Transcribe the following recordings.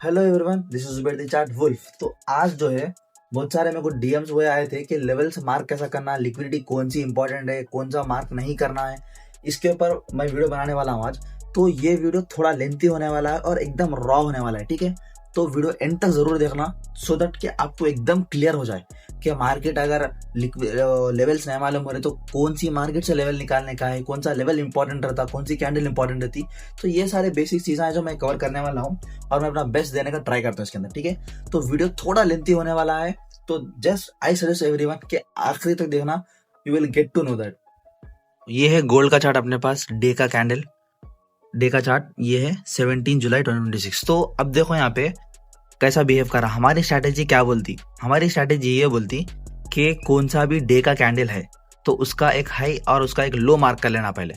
Hello everyone, this is Zubair the chart wolf. तो आज जो है बहुत सारे मेरे को डीएम्स हुए आए थे कि लेवल्स मार्क कैसा करना है, लिक्विडिटी कौन सी इंपॉर्टेंट है, कौन सा मार्क नहीं करना है। इसके ऊपर मैं वीडियो बनाने वाला हूँ आज। तो ये वीडियो थोड़ा लेंथी होने वाला है और एकदम रॉ होने वाला है, ठीक है। तो वीडियो एंड तक जरूर देखना सो दैट कि आपको एकदम क्लियर हो जाए कि मार्केट अगर लेवल्स नहीं मालूम हो रहे तो कौन सी मार्केट से लेवल निकालने का है, कौन सा लेवल इंपॉर्टेंट रहता, कौन सी कैंडल इंपॉर्टेंट रहती। तो ये सारे बेसिक चीजें हैं जो मैं कवर करने वाला हूँ और मैं अपना बेस्ट देने का ट्राई करता हूँ इसके अंदर, ठीक है। तो वीडियो थोड़ा लेंथी होने वाला है, तो जस्ट आई सजेस्ट एवरीवन कि आखिरी तक देखना, you will get to know that. ये है गोल्ड का चार्ट अपने पास, डे का कैंडल, डे का चार्ट ये है 17 जुलाई 2026। तो अब देखो यहाँ पे कैसा बिहेव कर रहा। हमारी स्ट्रैटेजी क्या बोलती, हमारी स्ट्रैटेजी ये बोलती कि कौन सा भी डे का कैंडल है तो उसका एक हाई और उसका एक लो मार्क कर लेना पहले।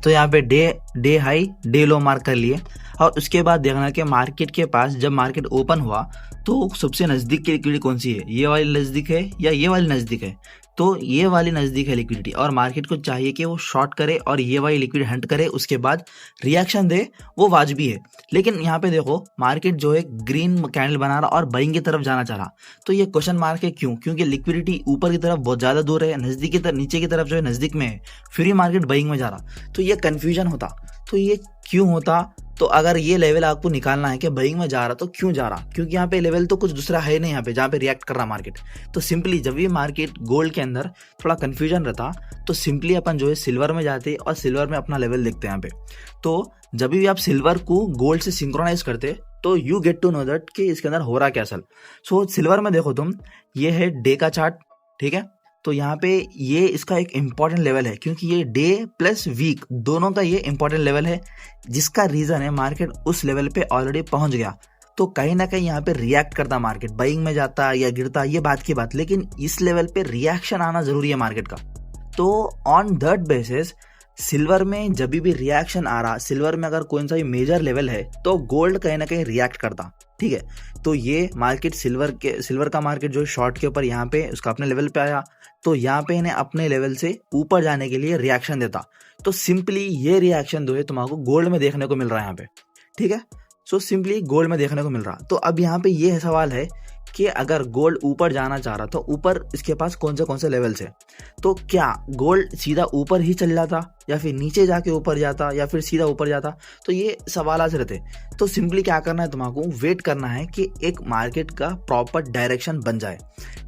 तो यहाँ पे डे हाई डे लो मार्क कर लिए और उसके बाद देखना कि मार्केट के पास जब मार्केट ओपन हुआ तो सबसे नजदीक की लिक्विडिटी कौन सी है, ये वाली नजदीक है या ये वाली नजदीक है। तो ये वाली नजदीक है लिक्विडिटी और मार्केट को चाहिए कि वो शॉर्ट करे और ये वाली लिक्विड हंट करे, उसके बाद रिएक्शन दे, वो वाजबी है। लेकिन यहाँ पे देखो मार्केट जो है ग्रीन कैंडल बना रहा और बाइंग की तरफ जाना चाह रहा। तो ये क्वेश्चन मार्क है, क्यों? क्योंकि लिक्विडिटी ऊपर की तरफ बहुत ज्यादा दूर है, नजदीक की तरफ नीचे की तरफ जो है नजदीक में है, फिर ही मार्केट बाइंग में जा रहा। तो ये कंफ्यूजन होता। तो ये क्यों होता? तो अगर ये लेवल आपको निकालना है कि बाइंग में जा रहा तो क्यों जा रहा, क्योंकि यहाँ पे लेवल तो कुछ दूसरा है नहीं यहाँ पे जहाँ पे रिएक्ट कर रहा मार्केट। तो सिंपली जब भी मार्केट गोल्ड के अंदर थोड़ा कंफ्यूजन रहता तो सिंपली अपन जो है सिल्वर में जाते और सिल्वर में अपना लेवल देखते हैं यहाँ पे। तो जब भी आप सिल्वर को गोल्ड से सिंक्रोनाइज करते तो you get to know that कि इसके अंदर हो रहा क्या असल। सो सिल्वर में देखो तुम, ये है डे का चार्ट, ठीक है। तो यहाँ पे ये इसका एक इम्पॉर्टेंट लेवल है क्योंकि ये डे प्लस वीक दोनों का ये इम्पॉर्टेंट लेवल है, जिसका रीजन है मार्केट उस लेवल पे ऑलरेडी पहुंच गया। तो कहीं ना कहीं यहाँ पे रिएक्ट करता मार्केट, बाइंग में जाता या गिरता ये बात की बात, लेकिन इस लेवल पे रिएक्शन आना जरूरी है मार्केट का। तो ऑन दैट बेसिस सिल्वर में जब भी रिएक्शन आ रहा, सिल्वर में अगर कोई सा भी मेजर लेवल है तो गोल्ड कहीं ना कहीं रिएक्ट करता, ठीक है। तो ये मार्केट सिल्वर का मार्केट जो शॉर्ट के ऊपर यहाँ पे उसका अपने लेवल पे आया, तो यहाँ पे इन्हें अपने लेवल से ऊपर जाने के लिए रिएक्शन देता। तो सिंपली ये रिएक्शन जो है तुम्हारा गोल्ड में देखने को मिल रहा है यहाँ पे, ठीक है। सो सिंपली गोल्ड में देखने को मिल रहा। तो अब यहाँ पे ये सवाल है कि अगर गोल्ड ऊपर जाना चाह रहा तो ऊपर इसके पास कौन से लेवल्स है। तो क्या गोल्ड सीधा ऊपर ही चल जाता या फिर नीचे जाके ऊपर जाता या फिर सीधा ऊपर जाता, तो ये सवाल से रहते। तो सिंपली क्या करना है तुमको, वेट करना है कि एक मार्केट का प्रॉपर डायरेक्शन बन जाए,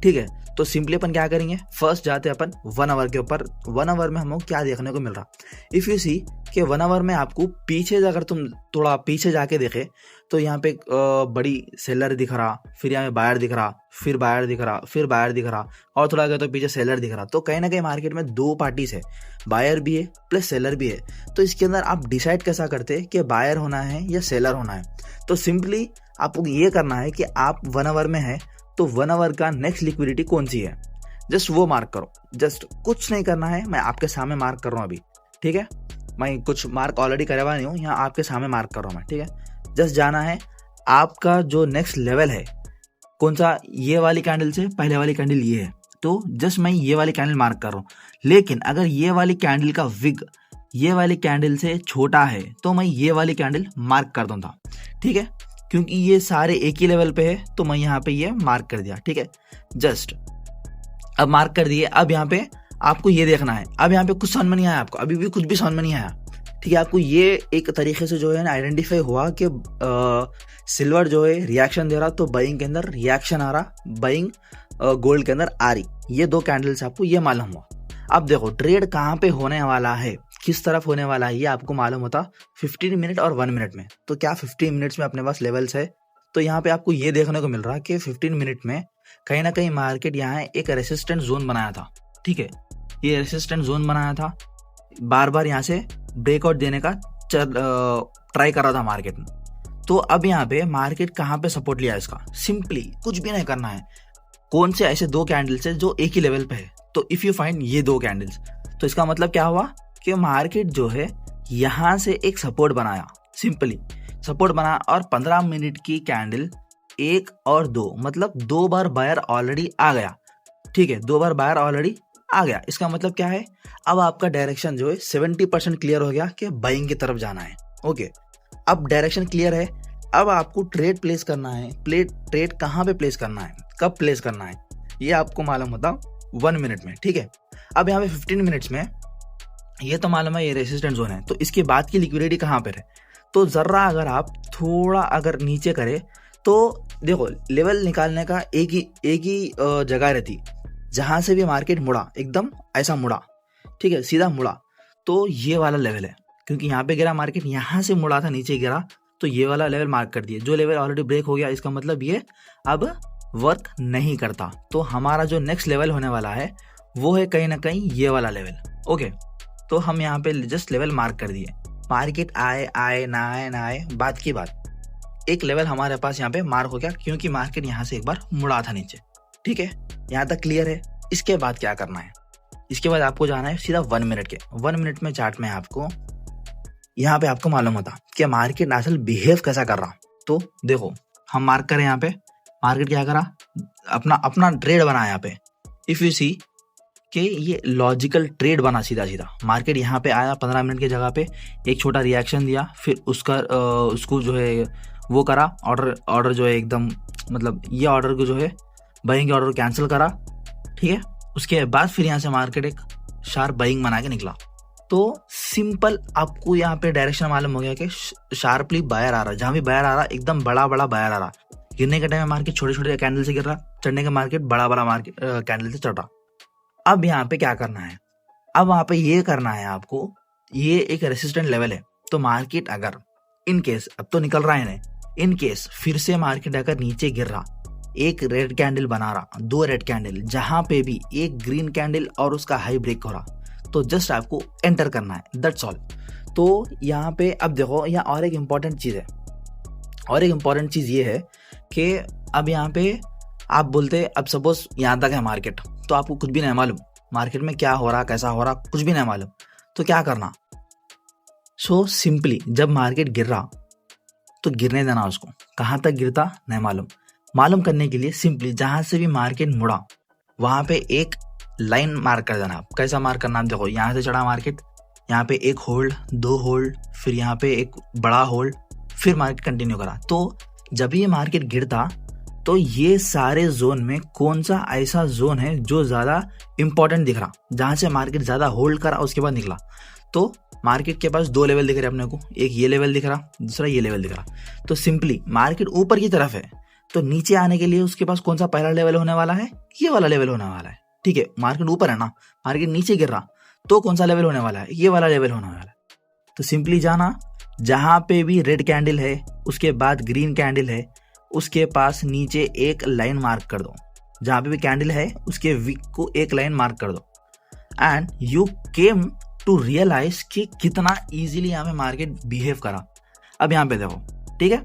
ठीक है। तो सिंपली अपन क्या करेंगे, फर्स्ट जाते अपन 1 आवर के ऊपर। 1 आवर में हमको क्या देखने को मिल रहा, इफ यू सी कि 1 आवर में आपको पीछे अगर तुम थोड़ा पीछे जाके देखे तो यहाँ पे बड़ी सेलर दिख रहा, फिर यहाँ पे बायर दिख रहा, फिर बायर दिख रहा, फिर बायर दिख रहा और थोड़ा गया तो पीछे सेलर दिख रहा। तो कहीं ना कहीं मार्केट में दो पार्टीज है, बायर भी है प्लस सेलर भी है। तो इसके अंदर आप डिसाइड कैसा करते कि बायर होना है या सेलर होना है। तो सिंपली आपको ये करना है कि आप 1 आवर में है तो 1 आवर का नेक्स्ट लिक्विडिटी कौन सी है, जस्ट वो मार्क करो। जस्ट कुछ नहीं करना है, मैं आपके सामने मार्क कर रहा हूँ अभी, ठीक है। मैं कुछ मार्क ऑलरेडी करवा नहीं हूँ, यहाँ आपके सामने मार्क कर रहा हूँ मैं, ठीक है। जस्ट जाना है आपका जो नेक्स्ट लेवल है कौन सा, ये वाली कैंडल से पहले वाली कैंडल ये है, तो जस्ट मैं ये वाली कैंडल मार्क कर रहा हूँ। लेकिन अगर ये वाली कैंडल का विग ये वाली कैंडल से छोटा है तो मैं ये वाली कैंडल मार्क कर दूंगा, ठीक है। क्योंकि ये सारे एक ही लेवल पे है तो मैं यहाँ पे ये मार्क कर दिया, ठीक है। जस्ट अब मार्क कर दिए। अब यहाँ पे आपको ये देखना है, अब यहाँ पे कुछ समझ में नहीं आया आपको, अभी भी कुछ भी समझ में नहीं आया, ठीक है। आपको ये एक तरीके से जो है ना आइडेंटिफाई हुआ कि सिल्वर जो है रिएक्शन दे रहा तो बाइंग के अंदर रिएक्शन आ रहा, बाइंग गोल्ड के अंदर आ रही। ये दो कैंडल से आपको ये मालूम हुआ। अब देखो ट्रेड कहाँ पे होने वाला है, किस तरफ होने वाला है, ये आपको मालूम होता 15 मिनट और 1 मिनट में। तो क्या 15 मिनट्स में अपने पास लेवल्स है, तो यहाँ पे आपको ये देखने को मिल रहा कि 15 मिनट में कहीं ना कहीं मार्केट यहाँ एक रेसिस्टेंट जोन बनाया था, ठीक है। ये रेसिस्टेंट जोन बनाया था, बार बार यहाँ से ब्रेकआउट देने का ट्राई कर रहा था मार्केट में। तो अब यहाँ पे मार्केट कहाँ पे सपोर्ट लिया इसका, सिंपली कुछ भी नहीं करना है, कौन से ऐसे दो कैंडल्स है जो एक ही लेवल पे है। तो इफ यू फाइंड ये दो कैंडल्स, तो इसका मतलब क्या हुआ कि मार्केट जो है यहां से एक सपोर्ट बनाया, सिंपली सपोर्ट बनाया और 15 मिनट की कैंडल 1 और 2 मतलब 2 बार बायर ऑलरेडी आ गया, ठीक है। 2 बार बायर ऑलरेडी आ गया, इसका मतलब क्या है, अब आपका डायरेक्शन जो है 70% क्लियर हो गया कि बाइंग की तरफ जाना है, ओके। अब डायरेक्शन क्लियर है, अब आपको ट्रेड प्लेस करना है, ट्रेड कहाँ पे प्लेस करना है, कब प्लेस करना है, ये आपको मालूम होता 1 मिनट में, ठीक है। अब यहाँ पे 15 मिनट्स में ये तो मालूम है ये रेसिस्टेंट जोन है, तो इसके बाद की लिक्विडिटी कहाँ पर है, तो जरा अगर आप थोड़ा अगर नीचे करें तो देखो लेवल निकालने का एक ही जगह रहती, जहां से भी मार्केट मुड़ा एकदम ऐसा मुड़ा, ठीक है, सीधा मुड़ा, तो ये वाला लेवल है, क्योंकि यहाँ पे गिरा मार्केट, यहाँ से मुड़ा था नीचे गिरा, तो ये वाला लेवल मार्क कर दिए। जो लेवल ऑलरेडी ब्रेक हो गया इसका मतलब ये अब वर्क नहीं करता। तो हमारा जो नेक्स्ट लेवल होने वाला है वो है कहीं ना कहीं ये वाला लेवल। ओके, तो हम यहाँ पे जस्ट लेवल मार्क कर दिए। मार्केट आए ना आए बात की बात, एक लेवल हमारे पास यहाँ पे मार्क हो गया, क्योंकि मार्केट यहाँ से एक बार मुड़ा था नीचे। ठीक है, यहाँ तक क्लियर है। इसके बाद क्या करना है, इसके बाद आपको जाना है सीधा 1 मिनट के 1 मिनट में चार्ट में आपको यहाँ पे आपको मालूम होता कि मार्केट असल बिहेव कैसा कर रहा। तो देखो हम मार्क करें यहाँ पे, मार्केट क्या करा, अपना ट्रेड बना यहाँ पे। इफ यू सी कि ये लॉजिकल ट्रेड बना सीधा सीधा, मार्केट यहाँ पे आया 15 मिनट की जगह पे, एक छोटा रिएक्शन दिया, फिर उसको जो है वो करा, ऑर्डर जो है एकदम मतलब ये ऑर्डर को जो है बाइंग ऑर्डर कैंसिल करा। ठीक है, उसके बाद फिर यहाँ से मार्केट एक शार्प बाइंग बना के निकला। तो सिंपल आपको यहाँ पे डायरेक्शन मालूम हो गया कि शार्पली बायर आ रहा, जहां भी बायर आ रहा एकदम बड़ा बायर आ रहा। गिरने के टाइम में मार्केट छोटे छोटे कैंडल से गिर रहा, चढ़ने का मार्केट बड़ा मार्केट कैंडल से चढ़ रहा। अब यहाँ पे क्या करना है, अब वहां पे ये करना है आपको, ये एक रेसिस्टेंट लेवल है। तो मार्केट अगर इन केस अब तो निकल रहा है, इन केस फिर से मार्केट अगर नीचे गिर रहा, एक रेड कैंडल बना रहा, 2 रेड कैंडल, जहां पे भी एक ग्रीन कैंडल और उसका हाई ब्रेक हो रहा, तो जस्ट आपको एंटर करना है, दैट्स ऑल। तो यहाँ पे अब देखो, यहाँ और एक इम्पॉर्टेंट चीज है, और एक इम्पॉर्टेंट चीज ये है कि अब यहाँ पे आप बोलते अब सपोज यहाँ तक है मार्केट, तो आपको कुछ भी नहीं मालूम मार्केट में क्या हो रहा, कैसा हो रहा, कुछ भी नहीं मालूम। तो क्या करना, सो सिंपली जब मार्केट गिर रहा तो गिरने देना उसको, कहाँ तक गिरता नहीं मालूम करने के लिए सिंपली जहां से भी मार्केट मुड़ा वहां पे एक लाइन मार्क कर देना। आप कैसा मार्क करना, आप देखो यहाँ से चढ़ा मार्केट, यहाँ पे एक होल्ड, 2 होल्ड, फिर यहाँ पे एक बड़ा होल्ड, फिर मार्केट कंटिन्यू करा। तो जब ये मार्केट गिरता तो ये सारे जोन में कौन सा ऐसा जोन है जो ज्यादा इंपॉर्टेंट दिख रहा, जहां से मार्केट ज्यादा होल्ड करा उसके बाद निकला। तो मार्केट के पास 2 लेवल दिख रहे अपने को, एक ये लेवल दिख रहा, दूसरा ये लेवल दिख रहा। तो सिंपली मार्केट ऊपर की तरफ है, तो नीचे आने के लिए उसके पास कौन सा पहला लेवल होने वाला है, ये वाला लेवल होने वाला है। ठीक है, मार्केट ऊपर है ना, मार्केट नीचे गिर रहा, तो कौन सा लेवल होने वाला है, ये वाला लेवल होने वाला है। तो सिंपली जाना, जहां पे भी रेड कैंडल है उसके बाद ग्रीन कैंडल है, उसके पास नीचे एक लाइन मार्क कर दो, जहां पे भी कैंडल है उसके विक को एक लाइन मार्क कर दो। And you came to realise कि कितना इजीली यहाँ पे मार्केट बिहेव करा। अब यहाँ पे देखो, ठीक है,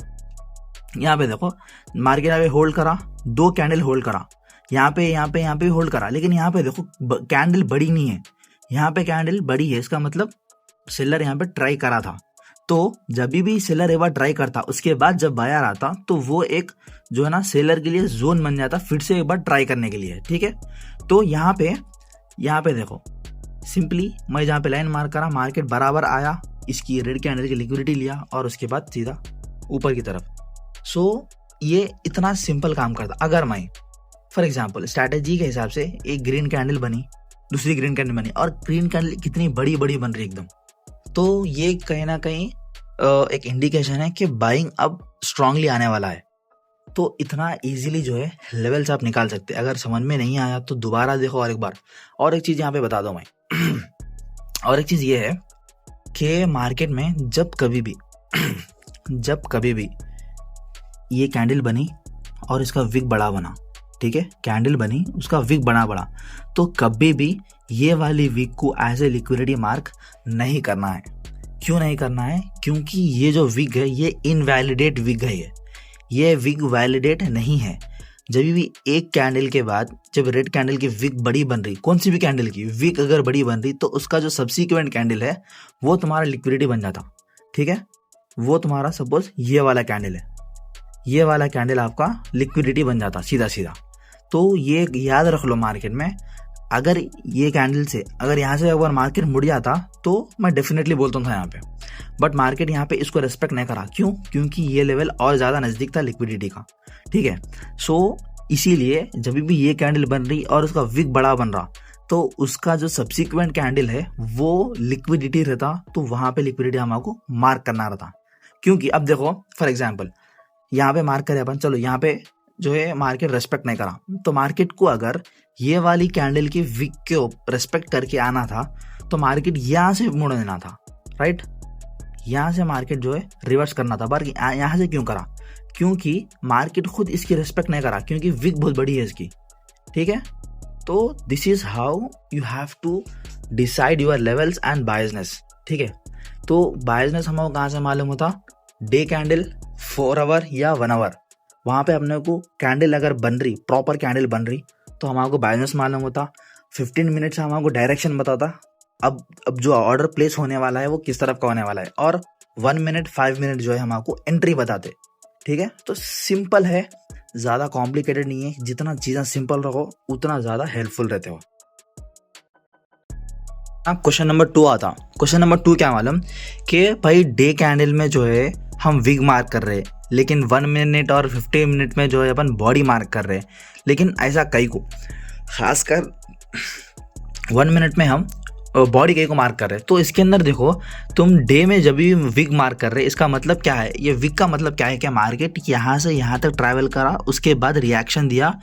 यहाँ पे देखो मार्केट यहाँ पे होल्ड करा, 2 कैंडल होल्ड करा, यहाँ पे होल्ड करा, लेकिन यहाँ पे देखो कैंडल बड़ी नहीं है, यहाँ पे कैंडल बड़ी है, इसका मतलब सेलर यहाँ पे ट्राई करा था। तो जब भी सेलर एक बार ट्राई करता, उसके बाद जब बायर आता तो वो एक जो है ना सेलर के लिए जोन बन जाता फिर से एक बार ट्राई करने के लिए। ठीक है, तो यहाँ पे देखो सिंपली मैं जहाँ पे लाइन मार्क करा, मार्केट बराबर आया, इसकी रेड कैंडल की लिक्विडिटी लिया और उसके बाद सीधा ऊपर की तरफ। सो ये इतना सिंपल काम करता। अगर मैं फॉर एग्जाम्पल स्ट्रैटेजी के हिसाब से एक ग्रीन कैंडल बनी, दूसरी ग्रीन कैंडल बनी, और ग्रीन कैंडल कितनी बड़ी बन रही एकदम, तो ये कहीं ना कहीं एक इंडिकेशन है कि बाइंग अब स्ट्रांगली आने वाला है। तो इतना इजीली जो है लेवल्स आप निकाल सकते हैं। अगर समझ में नहीं आया तो दोबारा देखो और एक बार। और एक चीज यहाँ पे बता दो मैं और एक चीज ये है कि मार्केट में जब कभी भी ये कैंडल बनी और इसका विक बड़ा बना, ठीक है, कैंडल बनी उसका विक बड़ा, तो कभी भी ये वाली विक को एज ए लिक्विडिटी मार्क नहीं करना है। क्यों नहीं करना है, क्योंकि ये जो विक है ये इनवैलिडेट विक है, ये विक वैलिडेट नहीं है। जब भी एक कैंडल के बाद जब रेड कैंडल की विक बड़ी बन रही, कोई सी भी कैंडल की विक अगर बड़ी बन रही, तो उसका जो सब्सिक्वेंट कैंडल है वो तुम्हारा लिक्विडिटी बन जाता। ठीक है, वो तुम्हारा सपोज ये वाला कैंडल है, ये वाला कैंडल आपका लिक्विडिटी बन जाता सीधा। तो ये याद रख लो, मार्केट में अगर ये कैंडल से अगर यहाँ से एक बार मार्केट मुड़ जाता तो मैं डेफिनेटली बोलता था यहाँ पे, बट मार्केट यहाँ पे इसको रेस्पेक्ट नहीं करा। क्यों? क्योंकि ये लेवल और ज़्यादा नज़दीक था लिक्विडिटी का, ठीक है। सो इसीलिए जब भी ये कैंडल बन रही और उसका विक बड़ा बन रहा तो उसका जो सब्सिक्वेंट कैंडल है वो लिक्विडिटी रहता, तो वहाँ पे लिक्विडिटी हमको मार्क करना रहता। क्योंकि अब देखो फॉर एग्जाम्पल यहाँ पे मार्क करें अपन, चलो यहाँ पे जो है मार्केट रेस्पेक्ट नहीं करा, तो मार्केट को अगर ये वाली कैंडल की विक के रेस्पेक्ट करके आना था तो मार्केट यहाँ से मुड़ देना था, राइट। यहाँ से मार्केट जो है रिवर्स करना था, पर यहाँ से क्यों करा? क्योंकि मार्केट खुद इसकी रेस्पेक्ट नहीं करा, क्योंकि विक बहुत बड़ी है इसकी, ठीक है। तो this is how you have to decide your levels and biasness, ठीक है। तो बायसनेस हमको कहाँ से मालूम होता? डे कैंडल, 4 आवर या 1 आवर, वहाँ पे अपने को कैंडल अगर बन रही, प्रॉपर कैंडल बन रही तो हमको बायसनेस मालूम होता। 15 मिनट से हमको डायरेक्शन बताता, अब जो ऑर्डर प्लेस होने वाला है वो किस तरफ का होने वाला है, और 1 मिनट 5 मिनट जो है हमको एंट्री बताते, ठीक है। तो सिंपल है, ज़्यादा कॉम्प्लिकेटेड नहीं है। जितना चीज़ें सिंपल रखो उतना ज़्यादा हेल्पफुल रहते हो। अब क्वेश्चन नंबर 2 आता। क्वेश्चन नंबर 2 क्या मालूम कि भाई डे कैंडल में जो है हम विग मार्क कर रहे हैं, लेकिन 1 मिनट और 50 मिनट में जो है अपन बॉडी मार्क कर रहे हैं। लेकिन ऐसा कई को, खासकर 1 मिनट में हम बॉडी कई को मार्क कर रहे हैं। तो इसके अंदर देखो, तुम डे में जब भी विग मार्क कर रहे हैं, इसका मतलब क्या है? ये विग का मतलब क्या है? क्या मार्केट यहाँ से यहाँ तक ट्रैवल करा, उसके बाद रिएक्शन दिया,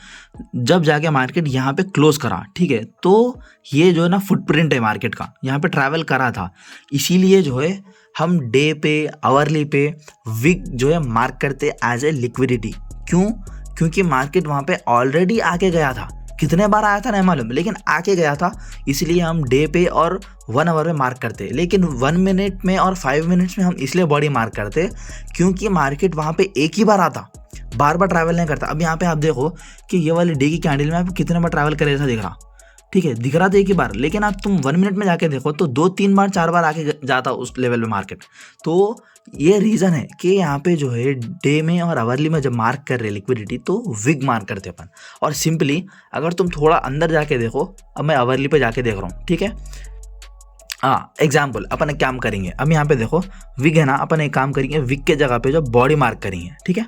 जब जाके मार्केट यहाँ पे क्लोज करा, ठीक है। तो ये जो है ना फुटप्रिंट है मार्केट का, यहाँ पे ट्रैवल करा था। इसीलिए जो है हम डे पे, आवरली पे विग जो है मार्क करते एज ए लिक्विडिटी। क्यों? क्योंकि मार्केट वहाँ पे ऑलरेडी आके गया था। कितने बार आया था नहीं मालूम, लेकिन आके गया था, इसलिए हम डे पे और 1 आवर में मार्क करते। लेकिन 1 मिनट में और 5 मिनट्स में हम इसलिए बॉडी मार्क करते क्योंकि मार्केट वहाँ पे एक ही बार आता, बार बार ट्रैवल नहीं करता। अब यहाँ पे आप देखो कि ये वाली डे की कैंडल में आप कितने बार ट्रैवल करे ऐसा दिख रहा, ठीक है, दिख रहा था एक ही बार। लेकिन आप तुम 1 मिनट में जाके देखो तो 2, 3 बार, 4 बार आके जाता उस लेवल में मार्केट। तो ये रीज़न है कि यहाँ पे जो है डे में और आवरली में जब मार्क कर रहे लिक्विडिटी तो विग मार्क करते अपन। और सिंपली अगर तुम थोड़ा अंदर जाके देखो, अब मैं आवरली पे जाके देख रहा हूँ, ठीक है। हाँ, एग्जाम्पल अपन एक काम करेंगे। अब यहाँ पे देखो विग है ना, अपन एक काम करेंगे, विग के जगह पे जो बॉडी मार्क करेंगे, ठीक है।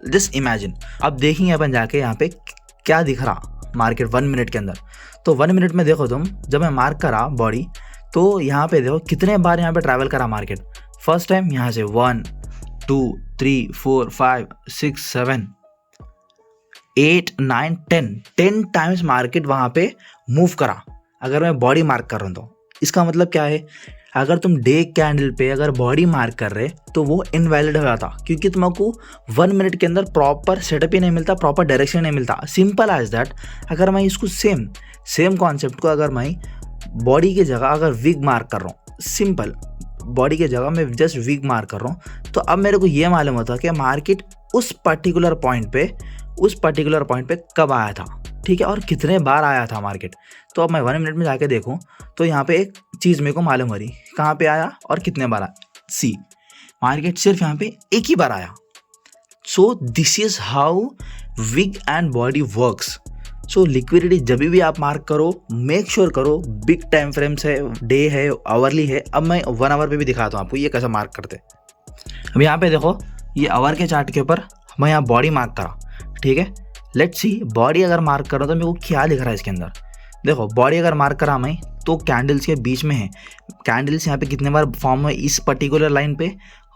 जस्ट इमेजिन, अब देखेंगे अपन जाके यहाँ पे क्या दिख रहा मार्केट 1 मिनट के अंदर। तो 1 मिनट में देखो तुम, जब मैं मार्क करा बॉडी, तो यहाँ पे देखो कितने बार यहाँ पे ट्रैवल करा मार्केट। फर्स्ट टाइम यहाँ से 1 2 3 4 5 6 7 8 9 10 टाइम्स मार्केट वहाँ पे मूव करा। अगर मैं बॉडी मार्क कर रहा हूँ तो इसका मतलब क्या है? अगर तुम डे कैंडल पे अगर बॉडी मार्क कर रहे तो वो इनवैलिड हो जाता, क्योंकि तुमको 1 मिनट के अंदर प्रॉपर सेटअप ही नहीं मिलता, प्रॉपर डायरेक्शन नहीं मिलता। Simple as that. अगर मैं इसको सेम कॉन्सेप्ट को अगर मैं बॉडी की जगह अगर विग मार्क कर रहा हूँ, सिंपल बॉडी की जगह मैं जस्ट विग मार्क कर रहा हूँ, तो अब मेरे को ये मालूम होता कि मार्केट उस पर्टिकुलर पॉइंट पे कब आया था, ठीक है, और कितने बार आया था मार्केट। तो अब मैं 1 मिनट में जाके देखूं तो यहाँ पे एक चीज़ मेरे को मालूम हो रही, कहाँ पे आया और कितने बार आया। सी, मार्केट सिर्फ यहाँ पे एक ही बार आया। So this is how wick and body works. So liquidity जब भी आप मार्क करो, मेक श्योर करो बिग टाइम फ्रेम्स है, डे है, आवरली है। अब मैं 1 आवर पे भी दिखाता हूँ आपको ये कैसे मार्क करते। अब यहाँ पे देखो, ये आवर के चार्ट के ऊपर मैं यहाँ बॉडी मार्क करा, ठीक है। लेट्स सी, बॉडी अगर मार्क करो तो मेरे को क्या दिख रहा है इसके अंदर। देखो बॉडी अगर मार्क करा मैं तो कैंडल्स के बीच में है। कैंडल्स यहाँ पे कितने बार फॉर्म हुए इस पर्टिकुलर लाइन पे?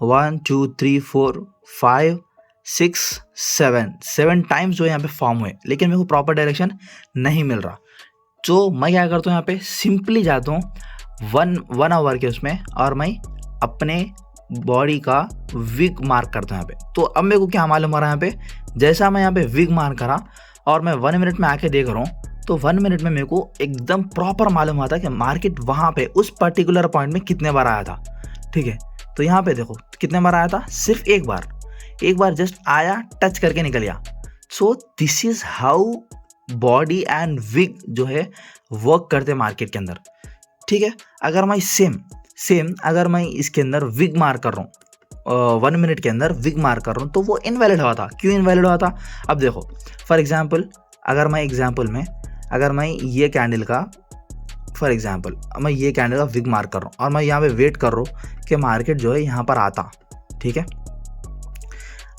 1 2 3 4 5 6 7 टाइम्स जो है यहाँ पे फॉर्म हुए, लेकिन मेरे को प्रॉपर डायरेक्शन नहीं मिल रहा। तो मैं क्या करता हूँ, यहाँ पे सिंपली जाता हूँ 1 आवर के उसमें, और मैं अपने बॉडी का विग मार्क करता हूँ यहाँ पे। तो अब मेरे को क्या मालूम हो रहा है, यहाँ पे जैसा मैं यहाँ पे विग मार्क करा और मैं 1 मिनट में आके देख रहा हूँ, तो 1 मिनट में मेरे को एकदम प्रॉपर मालूम आता कि मार्केट वहाँ पे उस पर्टिकुलर पॉइंट में कितने बार आया था, ठीक है। तो यहाँ पे देखो कितने बार आया था, सिर्फ एक बार जस्ट आया, टच करके निकल गया। So this is how body and wick जो है वर्क करते मार्केट के अंदर, ठीक है। अगर मैं सेम अगर मैं इसके अंदर विग मार्क कर रहा हूँ, 1 मिनट के अंदर विग मार्क कर रहा हूँ, तो वो इनवैलिड हुआ था। क्यों इनवैलिड हुआ था? अब देखो फॉर एग्जाम्पल, अगर मैं एग्जाम्पल में अगर मैं ये कैंडल का फॉर एग्जांपल मैं ये कैंडल का विग मार्क कर रहा हूँ और मैं यहाँ पे वेट कर रहा हूँ कि मार्केट जो है यहाँ पर आता, ठीक है।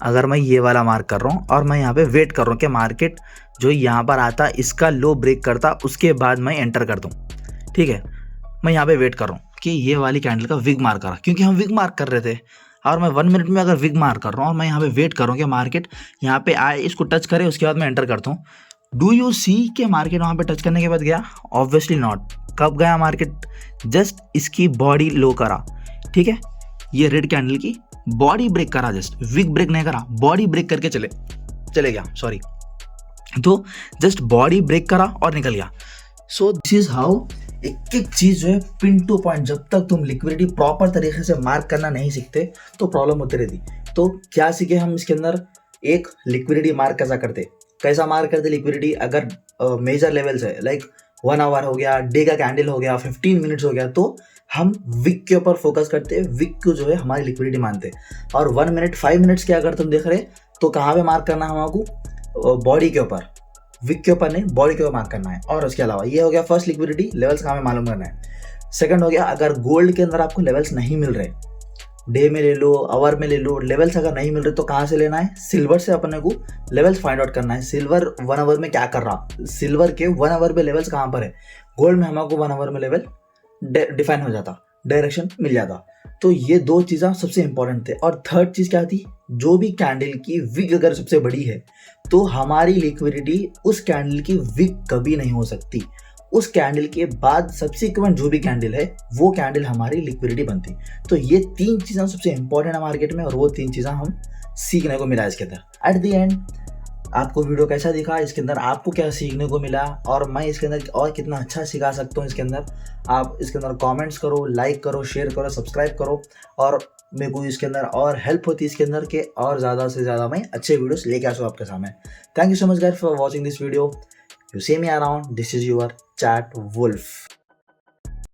अगर मैं ये वाला मार्क कर रहा हूँ और मैं यहाँ पे वेट कर रहा हूँ कि मार्केट जो यहाँ पर आता, इसका लो ब्रेक करता, उसके बाद मैं एंटर कर दूँ, ठीक है। मैं यहाँ पे वेट कर रहा हूँ कि ये वाली कैंडल का विग मार्क करा, क्योंकि हम विग मार्क कर रहे थे और मैं 1 मिनट में अगर विग मार्क कर रहा हूँ और मैं यहाँ पे वेट कर रहा हूँ कि मार्केट यहाँ पे आए, इसको टच करे, उसके बाद मैं एंटर करता हूँ। डू यू सी कि मार्केट वहाँ पे टच करने के बाद गया? Obviously not. कब गया मार्केट? जस्ट इसकी बॉडी लो करा, ठीक है। ये रेड कैंडल की बॉडी ब्रेक करा, जस्ट विग ब्रेक नहीं करा, बॉडी ब्रेक करके चले गया, सॉरी। तो जस्ट बॉडी ब्रेक करा और निकल गया। सो दिस इज हाउ एक एक चीज जो है पिन टू पॉइंट, जब तक तुम लिक्विडिटी प्रॉपर तरीके से मार्क करना नहीं सीखते तो प्रॉब्लम होती रहती। तो क्या सीखे हम इसके अंदर? एक, लिक्विडिटी मार्क कैसा मार्क करते लिक्विडिटी। अगर मेजर लेवल्स है लाइक 1 आवर हो गया, डे का कैंडल हो गया, 15 मिनट्स हो गया, तो हम विक के ऊपर फोकस करते, विक को जो है हमारी लिक्विडिटी मानते। और 1 मिनट 5 मिनट्स के अगर तुम देख रहे तो कहाँ पे मार्क करना है हमको? बॉडी के ऊपर, विक के ऊपर नहीं, बॉडी के ऊपर मार्क करना है। और उसके अलावा ये हो गया फर्स्ट, लिक्विडिटी लेवल्स कहाँ पे मालूम करना है। सेकंड हो गया, अगर गोल्ड के अंदर आपको लेवल्स नहीं मिल रहे, डे में ले लो, आवर में ले लो, लेवल्स अगर नहीं मिल रहे तो कहाँ से लेना है? सिल्वर से अपने को लेवल्स फाइंड आउट करना है। सिल्वर 1 आवर में क्या कर रहा, सिल्वर के 1 आवर में लेवल्स कहाँ पर है। गोल्ड में हमको 1 आवर में लेवल डिफाइन हो जाता, डायरेक्शन मिल जाता। तो ये 2 चीज़ें सबसे इंपॉर्टेंट थे। और थर्ड चीज़ क्या थी? जो भी कैंडल की विग अगर सबसे बड़ी है तो हमारी लिक्विडिटी उस कैंडल की विग कभी नहीं हो सकती। उस कैंडल के बाद सबसीक्वेंट जो भी कैंडल है वो कैंडल हमारी लिक्विडिटी बनती। तो ये 3 चीज़ें सबसे इंपॉर्टेंट है मार्केट में, और वो 3 चीज़ें हम सीखने को मिला इसके अंदर। एट द एंड आपको वीडियो कैसा दिखा, इसके अंदर आपको क्या सीखने को मिला, और मैं इसके अंदर और कितना अच्छा सिखा सकता हूँ इसके अंदर, आप इसके अंदर कमेंट्स करो, लाइक करो, शेयर करो, सब्सक्राइब करो। और मेरे को इसके अंदर और हेल्प होती है इसके अंदर के और ज़्यादा से ज़्यादा मैं अच्छे वीडियोस लेके आ सकूँ आपके सामने। Thank you so much guys for watching this video. You see me around. This is your Chat Wolf.